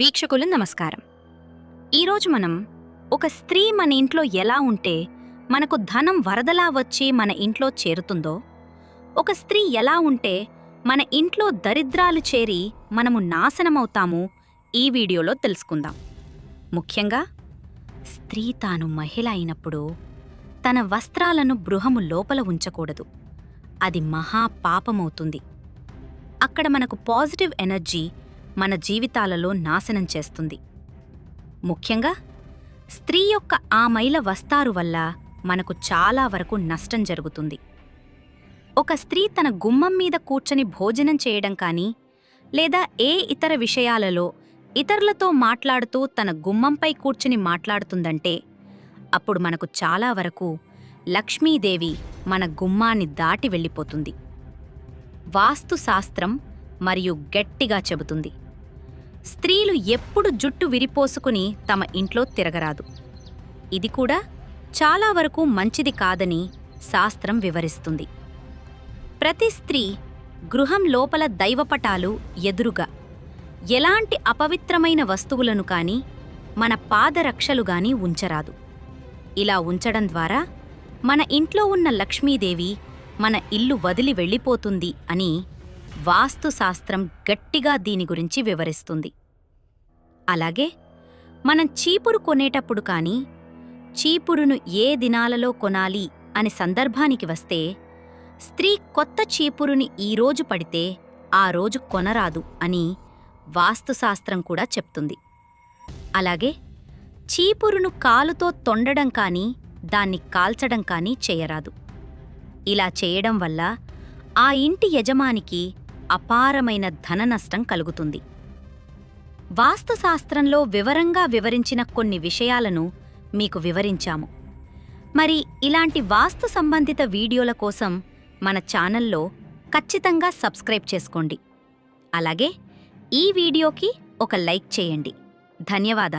వీక్షకులు నమస్కారం. ఈరోజు మనం ఒక స్త్రీ మన ఇంట్లో ఎలా ఉంటే మనకు ధనం వరదలా వచ్చి మన ఇంట్లో చేరుతుందో, ఒక స్త్రీ ఎలా ఉంటే మన ఇంట్లో దరిద్రాలు చేరి మనము నాశనమవుతామో ఈ వీడియోలో తెలుసుకుందాం. ముఖ్యంగా స్త్రీ తాను మహిళ అయినప్పుడు తన వస్త్రాలను గృహము లోపల ఉంచకూడదు. అది మహాపాపమవుతుంది. అక్కడ మనకు పాజిటివ్ ఎనర్జీ మన జీవితాలలో నాశనం చేస్తుంది. ముఖ్యంగా స్త్రీ యొక్క ఆ మైల వస్తారు వల్ల మనకు చాలా వరకు నష్టం జరుగుతుంది. ఒక స్త్రీ తన గుమ్మం మీద కూర్చొని భోజనం చేయడం కానీ, లేదా ఏ ఇతర విషయాలలో ఇతరులతో మాట్లాడుతూ తన గుమ్మంపై కూర్చుని మాట్లాడుతుందంటే, అప్పుడు మనకు చాలా వరకు లక్ష్మీదేవి మన గుమ్మాన్ని దాటి వెళ్ళిపోతుంది. వాస్తుశాస్త్రం మరియు గట్టిగా చెబుతుంది, స్త్రీలు ఎప్పుడు జుట్టు విరిపోసుకుని తమ ఇంట్లో తిరగరాదు. ఇది కూడా చాలా వరకు మంచిది కాదని శాస్త్రం వివరిస్తుంది. ప్రతి స్త్రీ గృహం లోపల దైవపటాలు ఎదురుగా ఎలాంటి అపవిత్రమైన వస్తువులను కాని, మన పాదరక్షలు గాని ఉంచరాదు. ఇలా ఉంచడం ద్వారా మన ఇంట్లో ఉన్న లక్ష్మీదేవి మన ఇల్లు వదిలి వెళ్ళిపోతుంది అని వాస్తుశాస్త్రం గట్టిగా దీని గురించి వివరిస్తుంది. అలాగే మనం చీపురు కొనేటప్పుడు కానీ, చీపురును ఏ దినాలలో కొనాలి అని సందర్భానికి వస్తే, స్త్రీ కొత్త చీపురుని ఈరోజు పడితే ఆ రోజు కొనరాదు అని వాస్తుశాస్త్రం కూడా చెప్తుంది. అలాగే చీపురును కాలుతో తొండడం కానీ, దాన్ని కాల్చడం కానీ చేయరాదు. ఇలా చేయడం వల్ల ఆ ఇంటి యజమానికి అపారమైన ధననష్టం కలుగుతుంది. వాస్తుశాస్త్రంలో వివరంగా వివరించిన కొన్ని విషయాలను మీకు వివరించాము. మరి ఇలాంటి వాస్తు సంబంధిత వీడియోల కోసం మన ఛానల్లో ఖచ్చితంగా సబ్స్క్రైబ్ చేసుకోండి. అలాగే ఈ వీడియోకి ఒక లైక్ చేయండి. ధన్యవాదాలు.